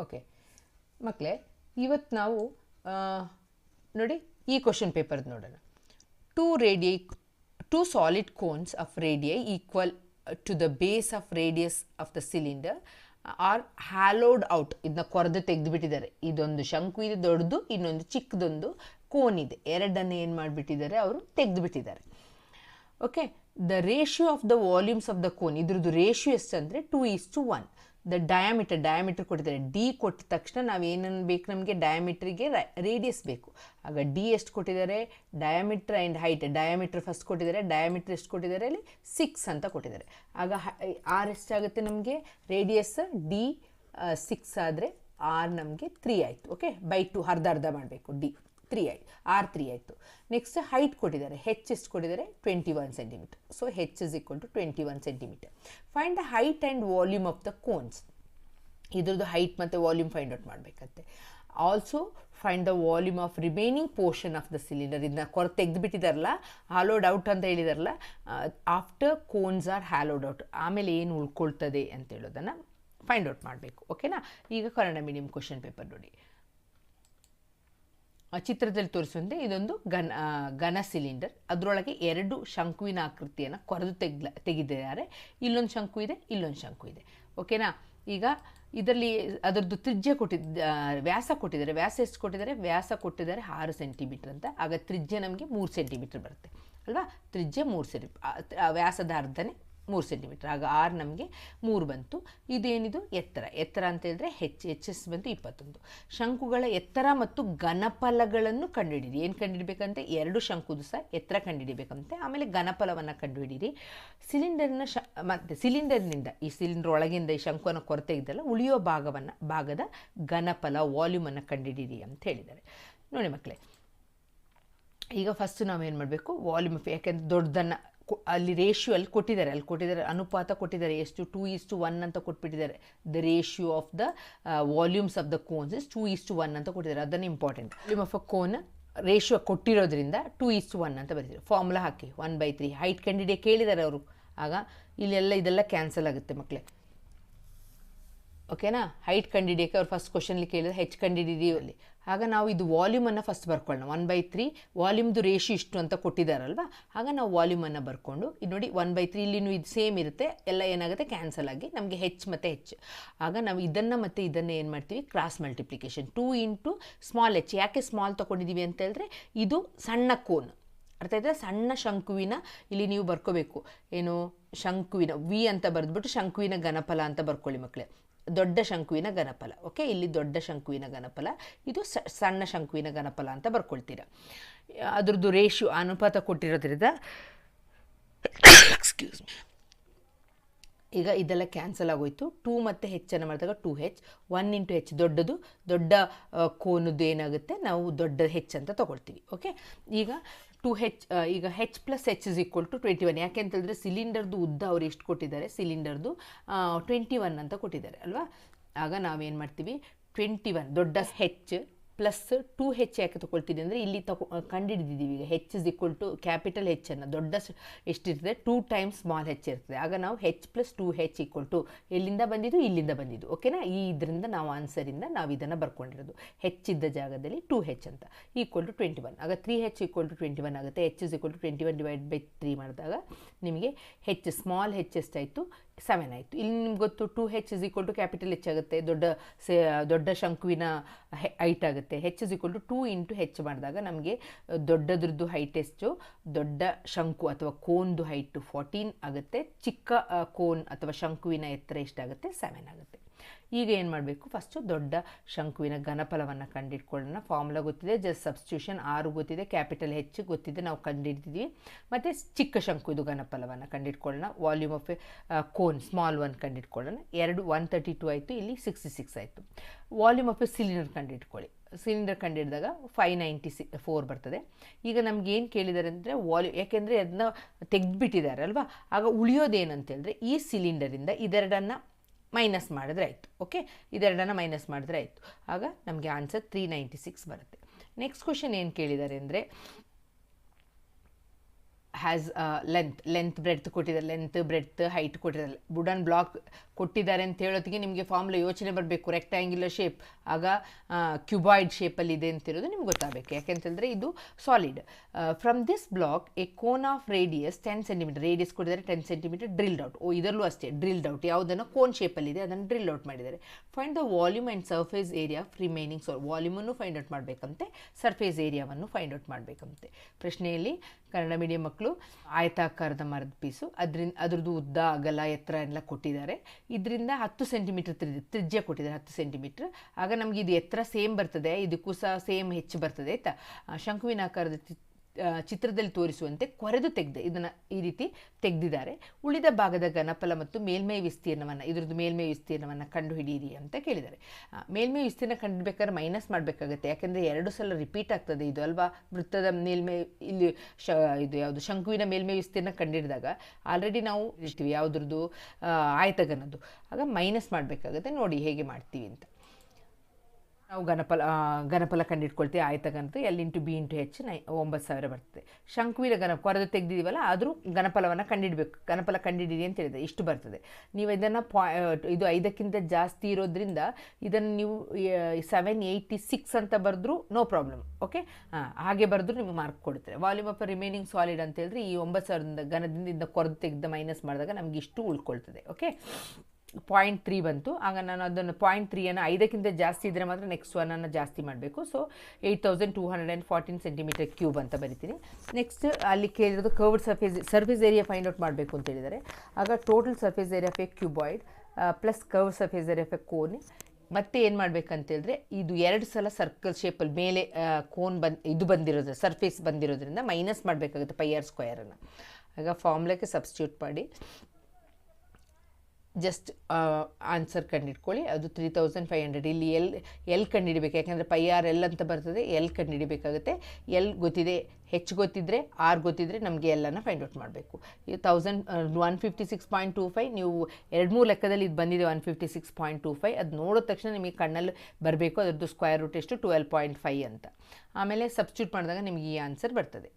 Okay ಮಕ್ಕಳೇ, ಇವತ್ತು ನಾವು ನೋಡಿ ಈ ಕ್ವಶನ್ ಪೇಪರ್ದು ನೋಡೋಣ. two solid cones of radii equal to the base of radius of the cylinder are hollowed out. ಇದನ್ನ ಕೊರೆದು ತೆಗೆದುಬಿಟ್ಟಿದ್ದಾರೆ. ಇದೊಂದು ಶಂಕು ಇದೆ ದೊಡ್ಡದು, ಇನ್ನೊಂದು ಚಿಕ್ಕದೊಂದು ಕೋನ್ ಇದೆ. ಎರಡನ್ನು ಏನು ಮಾಡಿಬಿಟ್ಟಿದ್ದಾರೆ, ಅವರು ತೆಗೆದುಬಿಟ್ಟಿದ್ದಾರೆ. Okay, the ratio of the volumes of the cone, ಇದ್ರದ್ದು ರೇಷಿಯೋ ಎಷ್ಟು ಅಂದರೆ 2:1. ದ ಡಯಾಮೀಟರ್ ಕೊಟ್ಟಿದ್ದಾರೆ. ಡಿ ಕೊಟ್ಟ ತಕ್ಷಣ ನಾವು ಏನನ್ನು ಬೇಕು, ನಮಗೆ ಡಯಾಮೀಟ್ರಿಗೆ ರೇಡಿಯಸ್ ಬೇಕು. ಆಗ ಡಿ ಎಷ್ಟು ಕೊಟ್ಟಿದ್ದಾರೆ, diameter and height. Diameter first ಕೊಟ್ಟಿದ್ದಾರೆ, ಡಯಾಮೀಟ್ರ್ ಎಷ್ಟು ಕೊಟ್ಟಿದ್ದಾರೆ, ಅಲ್ಲಿ 6 ಅಂತ ಕೊಟ್ಟಿದ್ದಾರೆ. ಆಗ ಆರ್ ಎಷ್ಟಾಗುತ್ತೆ ನಮಗೆ, ರೇಡಿಯಸ್ ಡಿ 6 ಆದರೆ ಆರ್ ನಮಗೆ 3 ಆಯಿತು. ಓಕೆ, ಬೈ 2 ಅರ್ಧ ಮಾಡಬೇಕು. ಡಿ 3 ಆಯಿತು, ಆರ್ 3 ಆಯಿತು. ನೆಕ್ಸ್ಟ್ ಹೈಟ್ ಕೊಟ್ಟಿದ್ದಾರೆ, ಹೆಚ್ ಎಷ್ಟು ಕೊಟ್ಟಿದ್ದಾರೆ, 21 centimetre. So H is equal to 21 centimetre. Find the height and volume of the cones. ಇದ್ರದ್ದು ಹೈಟ್ ಮತ್ತು ವಾಲ್ಯೂಮ್ ಫೈಂಡ್ ಔಟ್ ಮಾಡಬೇಕಂತೆ. Also find the volume of remaining portion of the cylinder. ಇದನ್ನ ತೆಗೆದುಬಿಟ್ಟಿದಾರಲ್ಲ, hollowed out ಅಂತ ಹೇಳಿದಾರಲ್ಲ, after cones are hollowed out, ಆಮೇಲೆ ಏನು ಉಳ್ಕೊಳ್ತದೆ ಅಂತ ಹೇಳೋದನ್ನು ಫೈಂಡ್ ಔಟ್ ಮಾಡಬೇಕು. ಓಕೆನಾ. ಈಗ ಕನ್ನಡ ಮೀಡಿಯಂ ಕ್ವಶನ್ ಪೇಪರ್ ನೋಡಿ. ಚಿತ್ರದಲ್ಲಿ ತೋರಿಸುವಂತೆ ಇದೊಂದು ಘನ ಸಿಲಿಂಡರ್. ಅದರೊಳಗೆ 2 ಶಂಕುವಿನ ಆಕೃತಿಯನ್ನು ಕೊರೆದು ತೆಗೆದಿದ್ದಾರೆ. ಇಲ್ಲೊಂದು ಶಂಕು ಇದೆ, ಇಲ್ಲೊಂದು ಶಂಕು ಇದೆ. ಓಕೆನಾ. ಈಗ ಇದರಲ್ಲಿ ಅದರದ್ದು ತ್ರಿಜ್ಯ ವ್ಯಾಸ ಕೊಟ್ಟಿದ್ದಾರೆ. ವ್ಯಾಸ ಎಷ್ಟು ಕೊಟ್ಟಿದ್ದಾರೆ, ವ್ಯಾಸ ಕೊಟ್ಟಿದ್ದಾರೆ 6 ಸೆಂಟಿಮೀಟರ್ ಅಂತ. ಆಗ ತ್ರಿಜ್ಯ ನಮಗೆ 3 ಸೆಂಟಿಮೀಟರ್ ಬರುತ್ತೆ ಅಲ್ವಾ. ತ್ರಿಜ್ಯ 3 ಸೆಂಟಿಮೀಟರ್, ವ್ಯಾಸದ ಅರ್ಧನೇ 3 ಸೆಂಟಿಮೀಟರ್. ಆಗ ಆರ್ ನಮಗೆ 3 ಬಂತು. ಇದೇನಿದು ಎತ್ತರ ಅಂತ ಹೇಳಿದ್ರೆ ಎಚ್ ಎಸ್ ಬಂತು 21. ಶಂಕುಗಳ ಎತ್ತರ ಮತ್ತು ಘನಫಲಗಳನ್ನು ಕಂಡುಹಿಡಿಯಿರಿ. ಏನು ಕಂಡುಹಿಡಬೇಕಂತೆ, 2 ಶಂಕುದು ಸಹ ಎತ್ತರ ಕಂಡುಹಿಡಿಬೇಕಂತೆ. ಆಮೇಲೆ ಘನಫಲವನ್ನು ಕಂಡುಹಿಡಿಯಿರಿ. ಮತ್ತು ಸಿಲಿಂಡರ್ನಿಂದ, ಈ ಸಿಲಿಂಡರ್ ಒಳಗಿಂದ ಈ ಶಂಕುವನ್ನು ಕೊರತೆಗಿದ್ದಲ್ಲ, ಉಳಿಯೋ ಭಾಗದ ಘನಫಲ ವಾಲ್ಯೂಮನ್ನು ಕಂಡುಹಿಡಿಯಿರಿ ಅಂತ ಹೇಳಿದ್ದಾರೆ. ನೋಡಿ ಮಕ್ಕಳೇ, ಈಗ ಫಸ್ಟ್ ನಾವೇನು ಮಾಡಬೇಕು, ವಾಲ್ಯೂಮ್, ಯಾಕೆಂದರೆ ದೊಡ್ಡದನ್ನು ಅಲ್ಲಿ ರೇಷಿಯೋ ಅಲ್ಲಿ ಕೊಟ್ಟಿದ್ದಾರೆ, ಅನುಪಾತ ಕೊಟ್ಟಿದ್ದಾರೆ. ಎಷ್ಟು, 2:1 ಅಂತ ಕೊಟ್ಬಿಟ್ಟಿದ್ದಾರೆ. The ratio of the volumes of the cones is 2:1 ಅಂತ ಕೊಟ್ಟಿದ್ದಾರೆ. ಅದನ್ನು important. Volume of a cone ratio ಕೊಟ್ಟಿರೋದ್ರಿಂದ 2:1 ಅಂತ ಬರೀತಾರೆ. ಫಾರ್ಮುಲಾ ಹಾಕಿ 1/3. ಹೈಟ್ ಕಂಡಿಡಿಯ ಕೇಳಿದ್ದಾರೆ ಅವರು. ಆಗ ಇಲ್ಲೆಲ್ಲ ಇದೆಲ್ಲ ಕ್ಯಾನ್ಸಲ್ ಆಗುತ್ತೆ ಮಕ್ಕಳೇ. ಓಕೆನಾ. ಹೈಟ್ ಕಂಡಿಡಿಯೋಕ್ಕೆ ಅವ್ರು ಫಸ್ಟ್ ಕ್ವಶನ್ಲಿ ಕೇಳಿದ್ರೆ ಹೆಚ್ ಕಂಡಿಡಿಯಲ್ಲಿ. ಆಗ ನಾವು ಇದು ವಾಲ್ಯೂಮನ್ನು ಫಸ್ಟ್ ಬರ್ಕೊಳ್ಳೋಣ. 1/3 ವಾಲ್ಯೂಮ್ದು ರೇಷಿಯೋ ಇಷ್ಟು ಅಂತ ಕೊಟ್ಟಿದ್ದಾರಲ್ವ. ಆಗ ನಾವು ವಾಲ್ಯೂಮನ್ನು ಬರ್ಕೊಂಡು, ಇದು ನೋಡಿ 1/3 ಇಲ್ಲಿನೂ ಇದು ಸೇಮ್ ಇರುತ್ತೆ. ಎಲ್ಲ ಏನಾಗುತ್ತೆ, ಕ್ಯಾನ್ಸಲ್ ಆಗಿ ನಮಗೆ ಹೆಚ್ ಮತ್ತು ಹೆಚ್. ಆಗ ನಾವು ಇದನ್ನು ಮತ್ತು ಇದನ್ನು ಏನು ಮಾಡ್ತೀವಿ, ಕ್ರಾಸ್ ಮಲ್ಟಿಪ್ಲಿಕೇಶನ್. 2 ಇಂಟು ಸ್ಮಾಲ್ ಹೆಚ್. ಯಾಕೆ ಸ್ಮಾಲ್ ತೊಗೊಂಡಿದ್ದೀವಿ ಅಂತ ಹೇಳಿದ್ರೆ, ಇದು ಸಣ್ಣ ಕೋನ್, ಅರ್ಥ ಆಯ್ತಾ. ಸಣ್ಣ ಶಂಕುವಿನ ಇಲ್ಲಿ ನೀವು ಬರ್ಕೋಬೇಕು, ಏನು, ಶಂಕುವಿನ ವಿ ಅಂತ ಬರೆದ್ಬಿಟ್ಟು ಶಂಕುವಿನ ಘನಫಲ ಅಂತ ಬರ್ಕೊಳ್ಳಿ ಮಕ್ಕಳೇ. ದೊಡ್ಡ ಶಂಕುವಿನ ಘನಫಲ. ಓಕೆ, ಇಲ್ಲಿ ದೊಡ್ಡ ಶಂಕುವಿನ ಘನಫಲ, ಇದು ಸಣ್ಣ ಶಂಕುವಿನ ಘನಫಲ ಅಂತ ಬರ್ಕೊಳ್ತೀರಾ. ಅದ್ರದ್ದು ರೇಷಿಯೋ ಅನುಪಾತ ಕೊಟ್ಟಿರೋದ್ರಿಂದ ಎಕ್ಸ್ಕ್ಯೂಸ್ ಮೀ, ಈಗ ಇದೆಲ್ಲ ಕ್ಯಾನ್ಸಲ್ ಆಗೋಯ್ತು. 2 ಮತ್ತು ಹೆಚ್ಚನ್ನು ಮಾಡಿದಾಗ 2H. 1 ಇಂಟು ಹೆಚ್ ದೊಡ್ಡದು, ದೊಡ್ಡ ಕೋನದ್ದು ಏನಾಗುತ್ತೆ, ನಾವು ದೊಡ್ಡ ಹೆಚ್ ಅಂತ ತೊಗೊಳ್ತೀವಿ. ಓಕೆ, ಈಗ 2H, ಈಗ H plus H is equal to 21. ಯಾಕೆ ಅಂತ ಹೇಳಿದ್ರೆ ಸಿಲಿಂಡರ್ದು ಉದ್ದ ಅವ್ರು ಎಷ್ಟು ಕೊಟ್ಟಿದ್ದಾರೆ, ಸಿಲಿಂಡರ್ದು 21 ಅಂತ ಕೊಟ್ಟಿದ್ದಾರೆ ಅಲ್ವಾ. ಆಗ ನಾವೇನು ಮಾಡ್ತೀವಿ, 21 ದೊಡ್ಡ ಹೆಚ್ ಪ್ಲಸ್ 2H ಯಾಕೆ ತೊಗೊಳ್ತೀನಿ ಅಂದರೆ, ಇಲ್ಲಿ ಕಂಡುಹಿಡಿದಿದ್ದೀವಿ ಈಗ H is equal to capital ಹೆಚ್ಚನ್ನು, ದೊಡ್ಡ ಎಷ್ಟಿರ್ತದೆ 2 ಟೈಮ್ಸ್ ಸ್ಮಾಲ್ ಹೆಚ್ ಇರ್ತದೆ. ಆಗ ನಾವು H plus 2H equal to ಎಲ್ಲಿಂದ ಬಂದಿದ್ದು, ಇಲ್ಲಿಂದ ಬಂದಿದ್ದು. ಓಕೆನಾ. ಇದರಿಂದ ನಾವು ಆನ್ಸರಿಂದ ನಾವು ಇದನ್ನು ಬರ್ಕೊಂಡಿರೋದು. ಹೆಚ್ಚಿದ್ದ ಜಾಗದಲ್ಲಿ 2H ಅಂತ ಈಕ್ವಲ್ ಟು 21. ಆಗ 3H ಈಕ್ವಲ್ ಟು 21 ಆಗುತ್ತೆ. ಹೆಚ್ ಇಸ್ ಈಕ್ವಲ್ ಟು 21/3 ಮಾಡಿದಾಗ ನಿಮಗೆ ಹೆಚ್, ಸ್ಮಾಲ್ ಹೆಚ್ ಎಷ್ಟಾಯಿತು, 7 ಆಯಿತು. ಇಲ್ಲಿ ನಿಮ್ಗೆ ಗೊತ್ತು 2H is equal to capital H ಆಗುತ್ತೆ, ದೊಡ್ಡ ಶಂಕುವಿನ ಹೈಟ್ ಆಗುತ್ತೆ. H is equal to 2 into H ಮಾಡಿದಾಗ ನಮಗೆ ದೊಡ್ಡದ್ರದ್ದು ಹೈಟ್ ಎಷ್ಟು, ದೊಡ್ಡ ಶಂಕು ಅಥವಾ ಕೋನ್ದು ಹೈಟು 14 ಆಗುತ್ತೆ. ಚಿಕ್ಕ ಕೋನ್ ಅಥವಾ ಶಂಕುವಿನ ಎತ್ತರ ಎಷ್ಟಾಗುತ್ತೆ, 7 ಆಗುತ್ತೆ. ಈಗ ಏನು ಮಾಡಬೇಕು, ಫಸ್ಟು ದೊಡ್ಡ ಶಂಕುವಿನ ಘನಫಲವನ್ನು ಕಂಡುಹಿಡ್ಕೊಳ್ಳೋಣ. ಫಾರ್ಮುಲಾ ಗೊತ್ತಿದೆ, ಜಸ್ಟ್ ಸಬ್ಸ್ಟಿಟ್ಯೂಷನ್. 6 ಗೊತ್ತಿದೆ, ಕ್ಯಾಪಿಟಲ್ ಹೆಚ್ ಗೊತ್ತಿದೆ, ನಾವು ಕಂಡುಹಿಡ್ತಿದ್ದೀವಿ. ಮತ್ತು ಚಿಕ್ಕ ಶಂಕುವಿದು ಘನಫಲವನ್ನು ಕಂಡುಹಿಡ್ಕೊಳ್ಳೋಣ. ವಾಲ್ಯೂಮ್ ಆಫ್ ಕೋನ್ ಸ್ಮಾಲ್ 1 ಕಂಡುಹಿಡ್ಕೊಳ್ಳೋಣ. 132 ಆಯಿತು, ಇಲ್ಲಿ 66 ಆಯಿತು. ವಾಲ್ಯೂಮ್ ಆಫ್ ಸಿಲಿಂಡರ್ ಕಂಡುಹಿಡ್ಕೊಳ್ಳಿ. ಸಿಲಿಂಡರ್ ಕಂಡುಹಿಡಿದಾಗ 594 ಬರ್ತದೆ. ಈಗ ನಮ್ಗೆ ಏನು ಕೇಳಿದ್ದಾರೆ ಅಂದರೆ ಯಾಕೆಂದರೆ ಅದನ್ನ ತೆಗೆದುಬಿಟ್ಟಿದ್ದಾರೆ ಅಲ್ವಾ. ಆಗ ಉಳಿಯೋದೇನಂತ ಹೇಳಿದ್ರೆ, ಈ ಸಿಲಿಂಡರಿಂದ ಇದೆರಡನ್ನು ಮೈನಸ್ ಮಾಡಿದ್ರೆ ಆಯಿತು. ಓಕೆ, ಇದೆರಡನ್ನು ಮೈನಸ್ ಮಾಡಿದ್ರೆ ಆಯಿತು. ಆಗ ನಮಗೆ ಆನ್ಸರ್ 396 ಬರುತ್ತೆ. ನೆಕ್ಸ್ಟ್ ಕ್ವಶನ್ ಏನು ಕೇಳಿದ್ದಾರೆ ಅಂದರೆ, ಹ್ಯಾಸ್ ಲೆಂತ್ ಬ್ರೆಡ್ತ್ ಕೊಟ್ಟಿದ್ದಾರೆ, ಲೆಂತ್ ಬ್ರೆಡ್ತ್ ಹೈಟ್ ಕೊಟ್ಟಿದ್ದಾರೆ. ವುಡನ್ ಬ್ಲಾಕ್ ಕೊಟ್ಟಿದ್ದಾರೆ ಅಂತ ಹೇಳೋತ್ತಿಗೆ ನಿಮಗೆ ಫಾರ್ಮುಲಾ ಯೋಚನೆ ಬರಬೇಕು, ರೆಕ್ಟ್ಯಾಂಗ್ಯುಲರ್ ಶೇಪ್, ಆಗ ಕ್ಯೂಬಾಯ್ಡ್ ಶೇಪಲ್ಲಿ ಇದೆ ಅಂತಿರೋದು ನಿಮ್ಗೆ ಗೊತ್ತಾಗಬೇಕು. ಯಾಕೆಂತಂದರೆ ಇದು solid. From this block a cone of radius 10 centimetre, radius ಕೊಟ್ಟಿದ್ದಾರೆ 10 ಸೆಂಟಿಮೀಟರ್, ಡ್ರಿಲ್ಡ್ ಔಟ್. ಇದರಲ್ಲೂ ಅಷ್ಟೇ ಡ್ರಿಲ್ಡ್ ಔಟ್, ಯಾವುದನ್ನು ಕೋನ್ ಶೇಪಲ್ಲಿದೆ ಅದನ್ನು ಡ್ರಿಲ್ ಔಟ್ ಮಾಡಿದ್ದಾರೆ. Find the volume and surface area remaining. ವಾಲ್ಯೂಮನ್ನು ಫೈಂಡ್ ಔಟ್ ಮಾಡಬೇಕಂತೆ, ಸರ್ಫೇಸ್ ಏರಿಯಾವನ್ನು ಫೈಂಡ್ ಔಟ್ ಮಾಡಬೇಕಂತೆ. ಪ್ರಶ್ನೆಯಲ್ಲಿ ಕನ್ನಡ ಮೀಡಿಯಂ ಮಕ್ಕಳು ಆಯತಾಕಾರದ ಮರದ ಪೀಸು, ಅದ್ರದ್ದು ಉದ್ದ ಅಗಲ ಎತ್ತರ ಎಲ್ಲ ಕೊಟ್ಟಿದ್ದಾರೆ. ಇದರಿಂದ 10 ಸೆಂಟಿಮೀಟರ್ ತ್ರಿಜ್ಯ ಕೊಟ್ಟಿದ್ದಾರೆ, 10 ಸೆಂಟಿಮೀಟ್ರ್. ಆಗ ನಮಗೆ ಇದು ಎತ್ತರ ಸೇಮ್ ಬರ್ತದೆ, ಇದಕ್ಕೂ ಸಹ ಸೇಮ್ ಹೆಚ್ಚು ಬರ್ತದೆ ಆಯಿತಾ. ಶಂಕುವಿನ ಆಕಾರದ ಚಿತ್ರದಲ್ಲಿ ತೋರಿಸುವಂತೆ ಕೊರೆದು ಇದನ್ನು ಈ ರೀತಿ ತೆಗೆದಿದ್ದಾರೆ. ಉಳಿದ ಭಾಗದ ಘನಫಲ ಮತ್ತು ಮೇಲ್ಮೈ ವಿಸ್ತೀರ್ಣವನ್ನು, ಇದ್ರದ್ದು ಮೇಲ್ಮೈ ವಿಸ್ತೀರ್ಣವನ್ನು ಕಂಡುಹಿಡಿಯಿರಿ ಅಂತ ಕೇಳಿದ್ದಾರೆ. ಮೇಲ್ಮೈ ವಿಸ್ತೀರ್ಣ ಕಂಡುಹಿಡಬೇಕಾದ್ರೆ ಮೈನಸ್ ಮಾಡಬೇಕಾಗುತ್ತೆ, ಯಾಕೆಂದರೆ 2 ಸಲ ರಿಪೀಟ್ ಆಗ್ತದೆ ಇದು ಅಲ್ವಾ. ವೃತ್ತದ ಮೇಲ್ಮೈ ಇಲ್ಲಿ ಇದು ಯಾವುದು ಶಂಕುವಿನ ಮೇಲ್ಮೈ ವಿಸ್ತೀರ್ಣ ಕಂಡುಹಿಡಿದಾಗ ಆಲ್ರೆಡಿ ನಾವು ಇರ್ತೀವಿ ಯಾವುದ್ರದ್ದು ಆಯತಘನದ್ದು, ಆಗ ಮೈನಸ್ ಮಾಡಬೇಕಾಗುತ್ತೆ. ನೋಡಿ ಹೇಗೆ ಮಾಡ್ತೀವಿ ಅಂತ. ನಾವು ಘನಫಲ ಕಂಡುಹಿಡ್ಕೊಳ್ತೀವಿ. ಆಯತಘನದ್ದು L into B into H 9000 ಬರ್ತದೆ. ಶಂಕುವಿನ ಕೊರೆದು ತೆಗೆದಿದ್ದೀವಲ್ಲ, ಆದರೂ ಘನಫಲವನ್ನು ಕಂಡುಹಿಡಬೇಕು. ಘನಫಲ ಕಂಡುಹಿಡಿಯಿರಿ ಅಂತ ಹೇಳಿದೆ, ಇಷ್ಟು ಬರ್ತದೆ. ನೀವು ಇದನ್ನು ಇದು 5ಕ್ಕಿಂತ ಜಾಸ್ತಿ ಇರೋದ್ರಿಂದ ಇದನ್ನು ನೀವು 786 ಅಂತ ಬರೆದ್ರೂ ನೋ ಪ್ರಾಬ್ಲಮ್. ಓಕೆ, ಹಾಗೆ ಬರೆದ್ರೂ ನಿಮಗೆ ಮಾರ್ಕ್ ಕೊಡ್ತಾರೆ. ವಾಲ್ಯೂಮ್ ಆಫ್ ರಿಮೈನಿಂಗ್ ಸಾಲಿಡ್ ಅಂತ ಹೇಳಿದ್ರೆ ಈ 9000 ಘನದಿಂದ ಇದನ್ನು ಕೊರೆದು ತೆಗೆದ ಮೈನಸ್ ಮಾಡಿದಾಗ ನಮಗೆ ಇಷ್ಟು ಉಳ್ಕೊಳ್ತದೆ. ಓಕೆ, 0.3 ಬಂತು. ಆಗ ನಾನು ಅದನ್ನು 0.3 5ಕ್ಕಿಂತ ಜಾಸ್ತಿ ಇದ್ದರೆ ಮಾತ್ರ ನೆಕ್ಸ್ಟ್ ಒನ್ನನ್ನು ಜಾಸ್ತಿ ಮಾಡಬೇಕು. ಸೊ 8214 ಸೆಂಟಿಮೀಟರ್ ಕ್ಯೂಬ್ ಅಂತ ಬರಿತೀನಿ. ನೆಕ್ಸ್ಟ್ ಅಲ್ಲಿ ಕೇಳಿರೋದು curved surface area find out ಮಾಡಬೇಕು ಅಂತ ಹೇಳಿದ್ದಾರೆ. ಆಗ total surface area of a cuboid plus curved surface area of a cone. ಮತ್ತೆ ಏನು ಮಾಡಬೇಕಂತೇಳಿದ್ರೆ ಇದು 2 ಸಲ ಸರ್ಕಲ್ ಶೇಪಲ್ಲಿ ಮೇಲೆ ಕೋನ್ ಬಂದಿರೋದು ಸರ್ಫೇಸ್ ಬಂದಿರೋದ್ರಿಂದ ಮೈನಸ್ ಮಾಡಬೇಕಾಗುತ್ತೆ πr². ಆಗ ಫಾರ್ಮುಲಾಕ್ಕೆ ಸಬ್ಸ್ಟಿಟ್ಯೂಟ್ ಮಾಡಿ ಜಸ್ಟ್ ಆನ್ಸರ್ ಕಂಡುಹಿಡ್ಕೊಳ್ಳಿ. ಅದು 3500. ಇಲ್ಲಿ ಎಲ್ ಕಂಡುಹಿಡಬೇಕು, ಯಾಕೆಂದರೆ πr L ಅಂತ ಬರ್ತದೆ. ಎಲ್ ಕಂಡುಹಿಡಬೇಕಾಗುತ್ತೆ. ಎಲ್ ಗೊತ್ತಿದೆ, ಹೆಚ್ಚು ಗೊತ್ತಿದ್ದರೆ ಆರ್ ಗೊತ್ತಿದ್ದರೆ ನಮಗೆ ಎಲ್ಲನ್ನು ಫೈಂಡ್ ಔಟ್ ಮಾಡಬೇಕು. 156.25 ನೀವು 2-3 ಲೆಕ್ಕದಲ್ಲಿ ಇದು ಬಂದಿದೆ 156.25. ಅದು ನೋಡಿದ ತಕ್ಷಣ ನಿಮಗೆ ಕಣ್ಣಲ್ಲಿ ಬರಬೇಕು. ಅದರದ್ದು ಸ್ಕ್ವೇರ್ ರೂಟ್ ಎಷ್ಟು 12.5 ಅಂತ. ಆಮೇಲೆ ಸಬ್ಸ್ಟಿಟ್ಯೂಟ್ ಮಾಡಿದಾಗ ನಿಮಗೆ ಈ ಆನ್ಸರ್ ಬರ್ತದೆ.